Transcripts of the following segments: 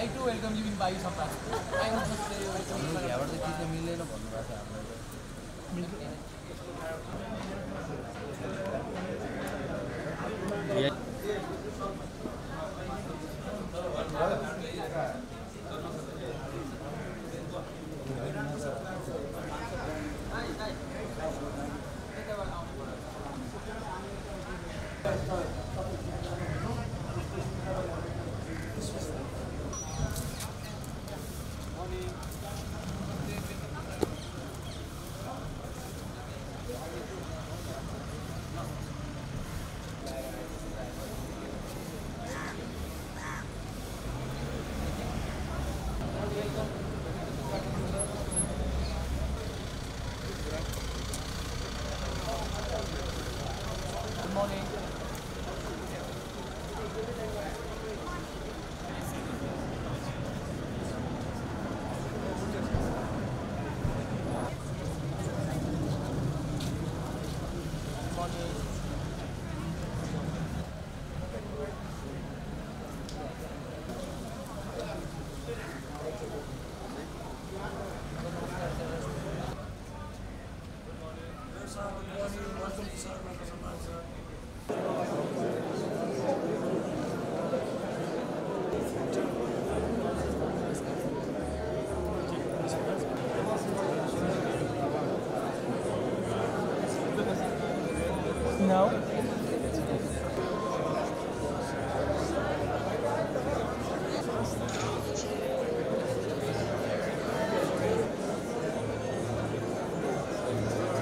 I do welcome you in Bayu Sambad. I would just say No.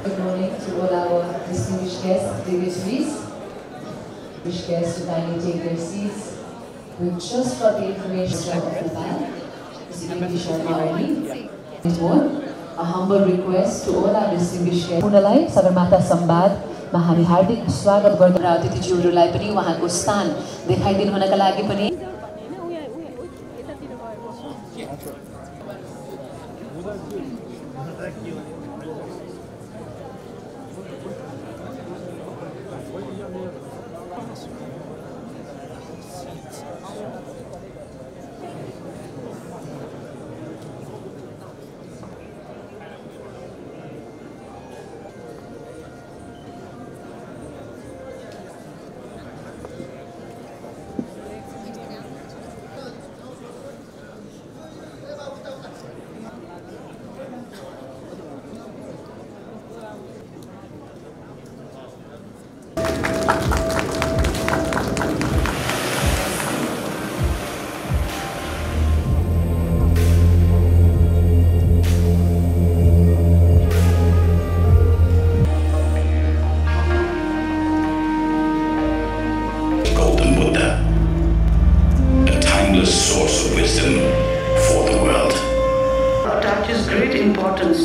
Good morning to all our distinguished guests, dignitaries. Distinguished guests to kindly take their seats. We just got the information of Nepal, Mr. Sharma. A humble request to all our distinguished guests. Punalai, Sagarmatha Sambad, मा हामी हार्दिक स्वागत गर्छौं र अतिथिज्यूहरुलाई पनि उहाँको स्थान देखाइदिनु हुनका लागि पनि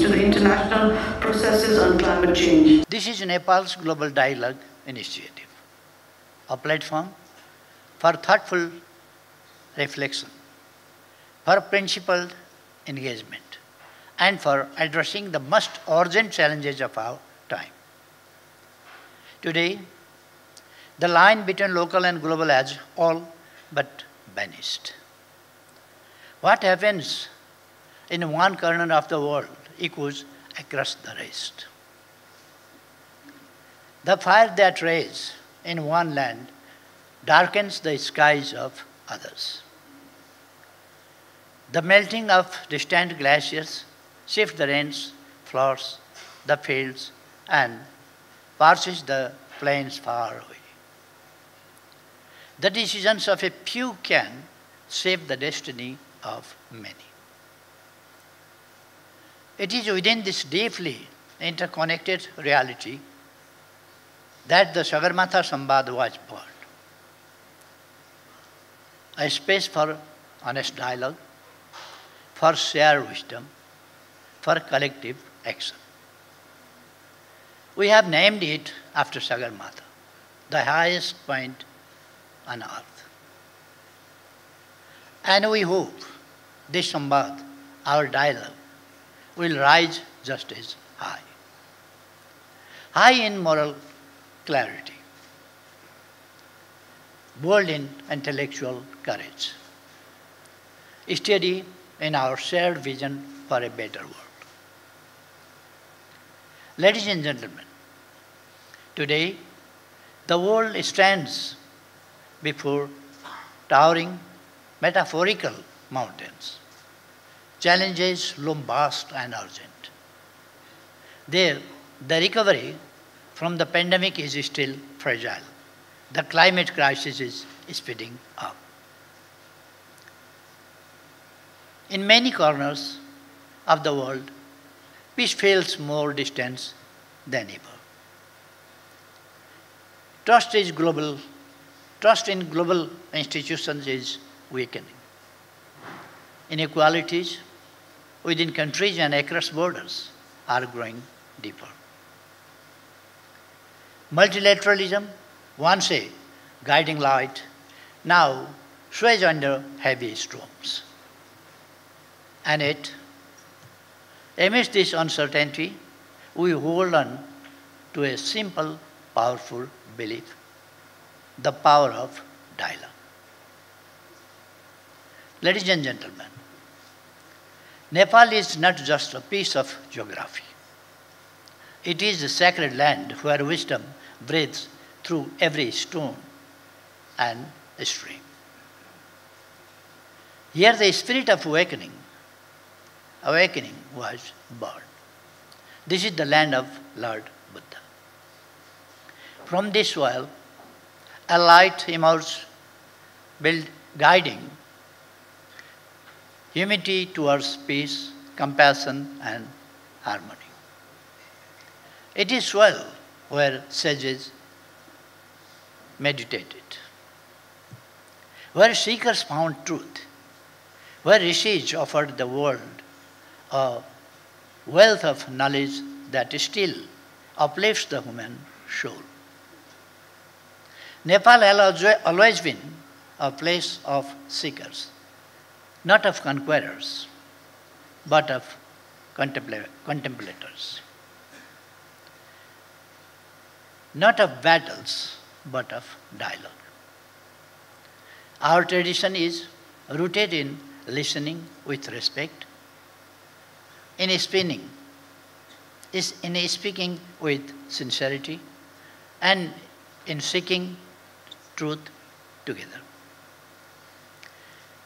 to the international processes on climate change. This is Nepal's Global Dialogue Initiative, a platform for thoughtful reflection, for principled engagement, and for addressing the most urgent challenges of our time. Today, the line between local and global has all but vanished. What happens in one corner of the world echoes across the rest. The fire that rages in one land darkens the skies of others. The melting of distant glaciers shifts the rains, floods the fields, and passes the plains far away. The decisions of a few can shape the destiny of many. It is within this deeply interconnected reality that the Sagarmatha Sambad was born. A space for honest dialogue, for shared wisdom, for collective action. We have named it after Sagarmatha, the highest point on earth. And we hope this Sambad our dialogue will rise just as high. High in moral clarity, bold in intellectual courage, steady in our shared vision for a better world. Ladies and gentlemen, today the world stands before towering metaphorical mountains. Challenges loom vast and urgent. There, the recovery from the pandemic is still fragile. The climate crisis is speeding up. In many corners of the world, peace feels more distant than ever. Trust in global institutions is weakening. Inequalities within countries and across borders are growing deeper. Multilateralism, once a guiding light, now sways under heavy storms. And yet, amidst this uncertainty, we hold on to a simple, powerful belief: the power of dialogue. Ladies and gentlemen, Nepal is not just a piece of geography. It is a sacred land where wisdom breathes through every stone and stream. Here the spirit of awakening was born. This is the land of Lord Buddha. From this soil, a light emerged, guiding humanity towards peace, compassion, and harmony. It is soil where sages meditated, where seekers found truth, where rishis offered the world a wealth of knowledge that still uplifts the human soul. Nepal has always been a place of seekers, not of conquerors, but of contemplators. Not of battles, but of dialogue. Our tradition is rooted in listening with respect, in speaking with sincerity, and in seeking truth together.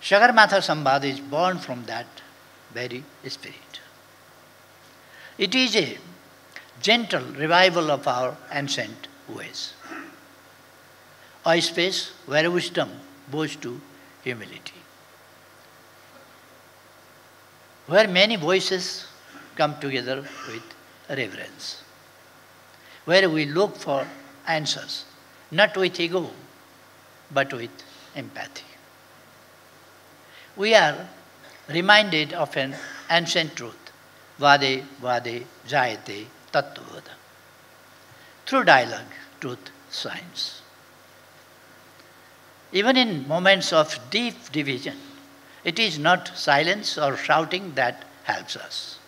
Sagarmatha Sambad is born from that very spirit. It is a gentle revival of our ancient ways, a space where wisdom bows to humility, where many voices come together with reverence, where we look for answers, not with ego, but with empathy. We are reminded of an ancient truth: Vade Vade Jayate Tattvada. Through dialogue, truth shines. Even in moments of deep division, it is not silence or shouting that helps us.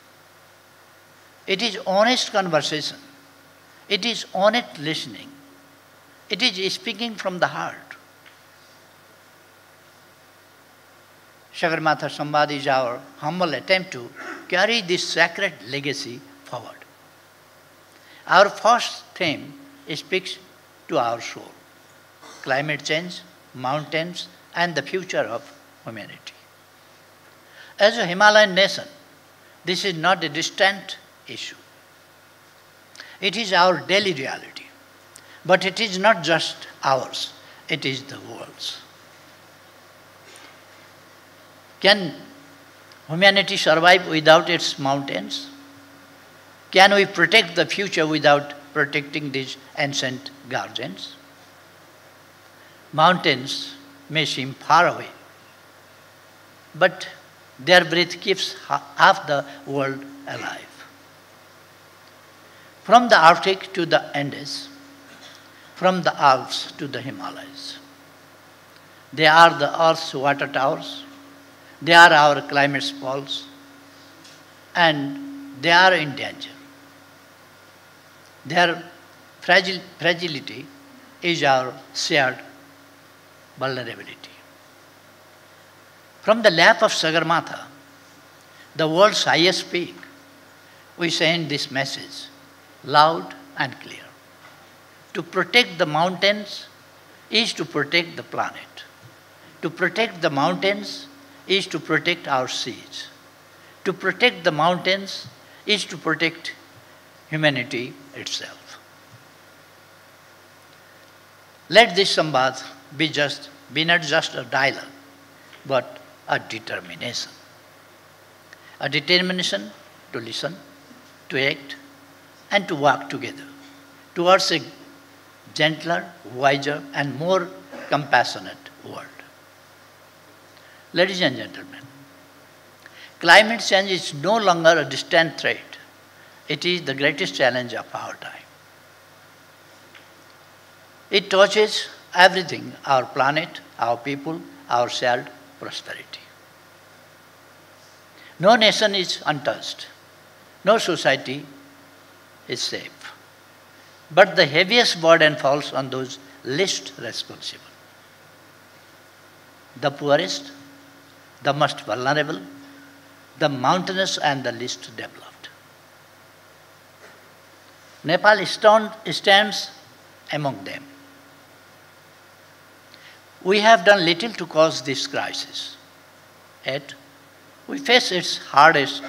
It is honest conversation. It is honest listening. It is speaking from the heart. Sagarmatha Sambad is our humble attempt to carry this sacred legacy forward. Our first theme speaks to our soul: climate change, mountains, and the future of humanity. As a Himalayan nation, this is not a distant issue. It is our daily reality. But it is not just ours, it is the world's. Can humanity survive without its mountains? Can we protect the future without protecting these ancient guardians? Mountains may seem far away, but their breath keeps half the world alive. From the Arctic to the Andes, from the Alps to the Himalayas. They are the Earth's water towers. They are our climate poles. and they are in danger. Their fragility is our shared vulnerability. From the lap of Sagarmatha, the world's highest peak, we send this message loud and clear. To protect the mountains is to protect the planet. To protect the mountains is to protect our seas. To protect the mountains is to protect humanity itself. Let this Sambad be not just a dialogue, but a determination. A determination to listen, to act, and to work together towards a gentler, wiser, and more compassionate world. Ladies and gentlemen, climate change is no longer a distant threat. It is the greatest challenge of our time. It touches everything, our planet, our people, our shared prosperity. No nation is untouched. No society is safe. But the heaviest burden falls on those least responsible. The poorest, the most vulnerable, the mountainous and the least developed. Nepal stands among them. We have done little to cause this crisis, yet we face its harshest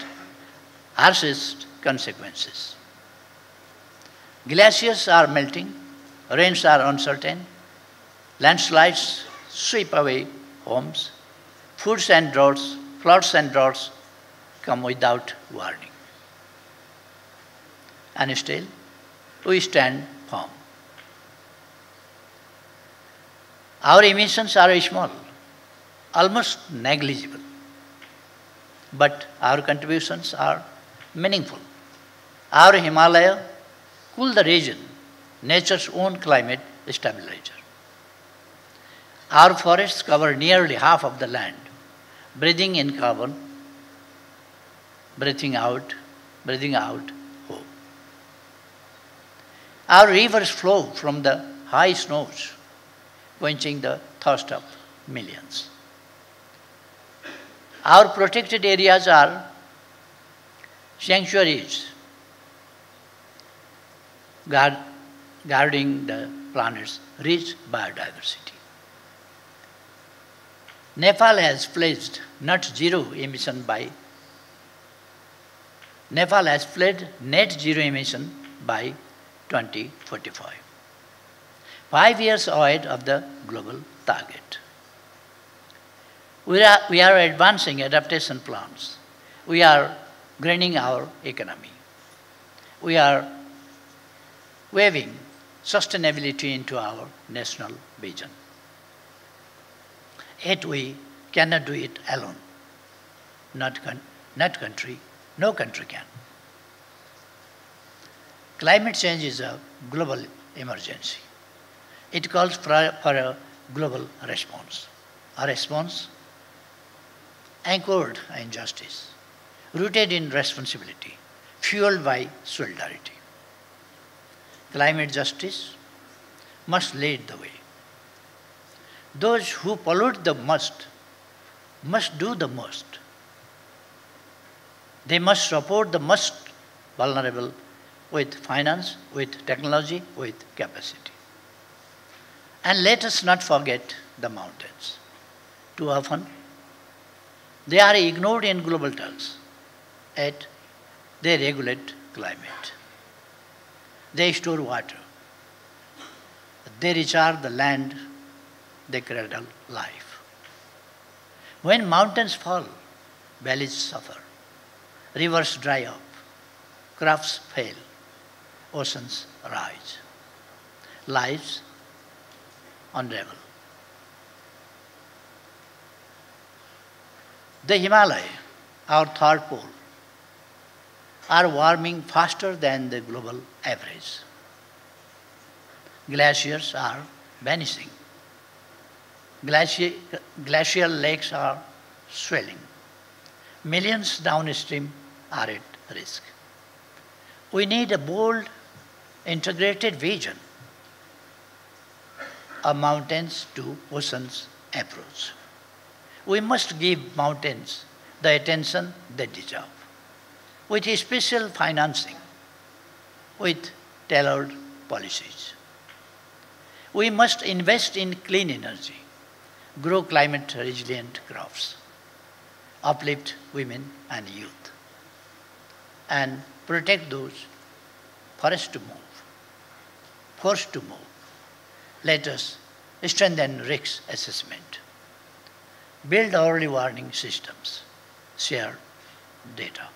consequences. Glaciers are melting, rains are uncertain, landslides sweep away homes, floods and droughts come without warning. And still, we stand firm. Our emissions are small, almost negligible, but our contributions are meaningful. Our Himalaya cool the region, nature's own climate stabilizer. Our forests cover nearly half of the land, breathing in carbon, breathing out hope. Our rivers flow from the high snows, quenching the thirst of millions. Our protected areas are sanctuaries, guarding the planet's rich biodiversity. Nepal has pledged net zero emission by 2045, 5 years ahead of the global target. We are advancing adaptation plans. We are greening our economy. We are weaving sustainability into our national vision. Yet we cannot do it alone. No country can. Climate change is a global emergency. It calls for a global response. A response anchored in justice, rooted in responsibility, fueled by solidarity. Climate justice must lead the way. Those who pollute the most must do the most. They must support the most vulnerable with finance, with technology, with capacity. And let us not forget the mountains. Too often, they are ignored in global terms, yet they regulate climate. They store water. They recharge the land. They cradle life. When mountains fall, valleys suffer, rivers dry up, crops fail, oceans rise, lives unravel. The Himalaya, our third pole, are warming faster than the global average. Glaciers are vanishing. Glacial lakes are swelling. Millions downstream are at risk. We need a bold, integrated vision, a mountains to oceans approach. We must give mountains the attention they deserve, with special financing, with tailored policies. We must invest in clean energy, grow climate-resilient crops, uplift women and youth, and protect those forced to move. Let us strengthen risk assessment, build early warning systems, share data,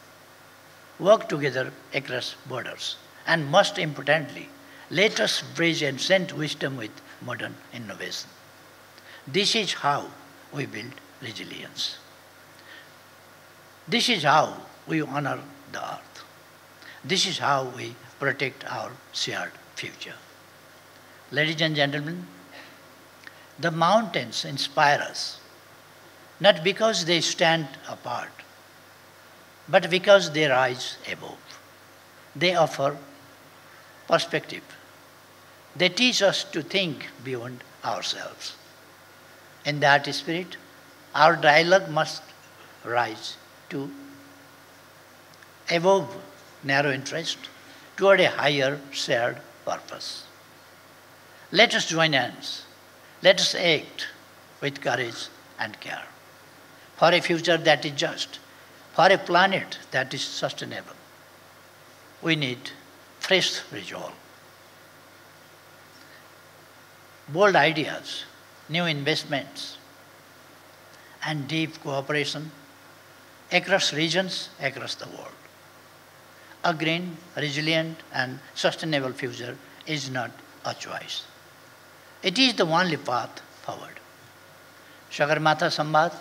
work together across borders, and most importantly, let us bridge ancient wisdom with modern innovation. This is how we build resilience. This is how we honor the earth. This is how we protect our shared future. Ladies and gentlemen, the mountains inspire us, not because they stand apart, but because they rise above. They offer perspective. They teach us to think beyond ourselves. In that spirit, our dialogue must rise to above narrow interest toward a higher shared purpose. Let us join hands. Let us act with courage and care for a future that is just, for a planet that is sustainable. We need fresh resolve, bold ideas, new investments, and deep cooperation across regions, across the world. A green, resilient, and sustainable future is not a choice. It is the only path forward. Sagarmatha Sambad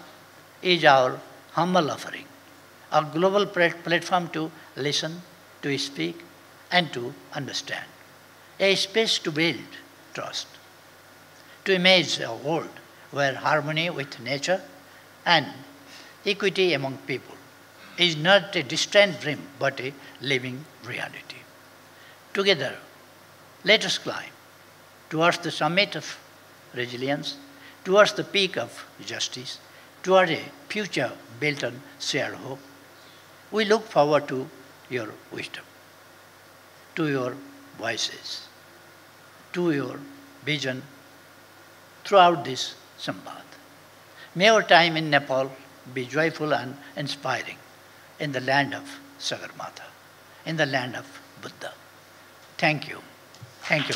is our humble offering, a global platform to listen, to speak, and to understand, a space to build trust, to imagine a world where harmony with nature and equity among people is not a distant dream but a living reality. Together, let us climb towards the summit of resilience, towards the peak of justice, toward a future built on shared hope. We look forward to your wisdom, to your voices, to your vision throughout this Sambad. May our time in Nepal be joyful and inspiring in the land of Sagarmatha, in the land of Buddha. Thank you. Thank you.